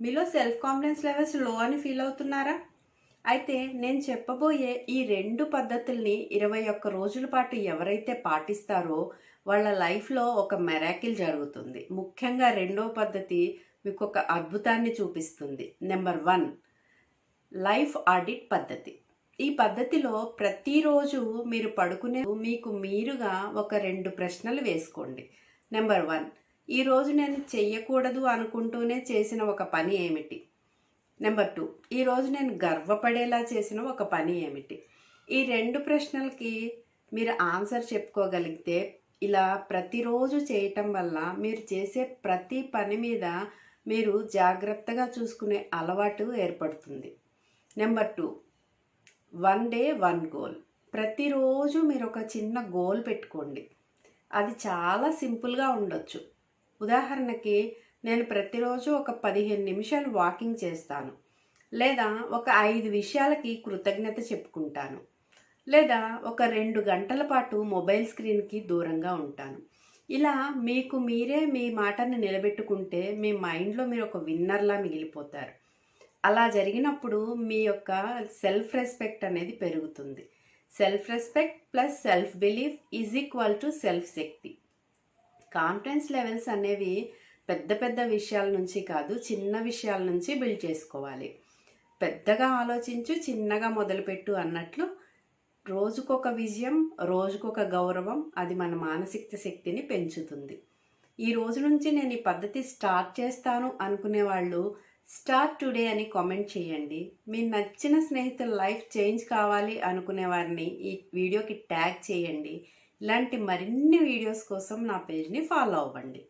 మీలో self confidence levels లో అని ఫీల్ అవుతున్నారా? అయితే నేను చెప్పబోయే ఈ 2 పద్ధతుల్ని 21 రోజుల పాటు ఎవరైతే పాటిస్తారో వాళ్ళ లైఫ్‌లో ఒక మిరాకిల్ జరుగుతుంది. ముఖ్యంగా రెండో పద్ధతి మీకొక అద్భుతాన్ని చూపిస్తుంది. నంబర్ 1 లైఫ్ ఆడిట్ పద్ధతి. ఈ పద్ధతిలో ప్రతిరోజు మీరు పడుకునే మీకు మీరుగా ఒక 2 ప్రశ్నలు వేసుకోండి. నంబర్ 1 ఈరోజు నేను చెయ్యకూడదు అనుకుంటూనే చేసిన ఒక పని ఏమిటి? నెంబర్ 2 ఈరోజు నేను గర్వపడేలా చేసిన ఒక పని ఏమిటి? ఈ 2 ప్రశ్నలకి మీరు ఆన్సర్ చెప్పుకోగలిగితే ఇలా ప్రతిరోజు చేయటం వల్ల మీరు చేసే ప్రతి పని మీద మీరు జాగ్రత్తగా చూసుకునే అలవాటు ఏర్పడుతుంది. Number 2 1 day 1 goal. ప్రతిరోజు మీరు ఒక చిన్న గోల్ పెట్టుకోండి. అది చాలా సింపుల్గా ఉండొచ్చు. ఉదాహరణకి నేను ప్రతిరోజు ఒక 15 నిమిషాలు వాకింగ్ చేస్తాను, లేదా ఒక 5 విషయాలకి కృతజ్ఞత చెప్పుకుంటాను, లేదా ఒక 2 గంటల పాటు మొబైల్ స్క్రీన్కి దూరంగా ఉంటాను. ఇలా మీకు మీరే మీ మాటను నిలబెట్టుకుంటే మీ మైండ్లో మీరు ఒక విన్నర్లా మిగిలిపోతారు. అలా జరిగినప్పుడు మీ యొక్క సెల్ఫ్ రెస్పెక్ట్ అనేది పెరుగుతుంది. Self respect plus self belief is equal to self Shakti. Confidence levels అనేవి పెద్ద పెద్ద విషయాల నుంచి కాదు, చిన్న విషయాల నుంచి బిల్డ్ చేసుకోవాలి. పెద్దగా ఆలోచించు, చిన్నగా మొదలుపెట్టు అన్నట్లు రోజుకొక విజయం, రోజుకొక గౌరవం అది మన మానసిక శక్తిని పెంచుతుంది. ఈ రోజు నుంచి నేను ఈ పద్ధతి స్టార్ట్ చేస్తాను అనుకునే వాళ్ళు స్టార్ట్ టుడే అని కామెంట్ చేయండి. మీ నచ్చిన స్నేహితుల లైఫ్ చేంజ్ కావాలి అనుకునే వారిని ఈ వీడియోకి ట్యాగ్ చేయండి. ఇలాంటి మరిన్ని వీడియోస్ కోసం నా పేజ్ని ఫాలో అవ్వండి.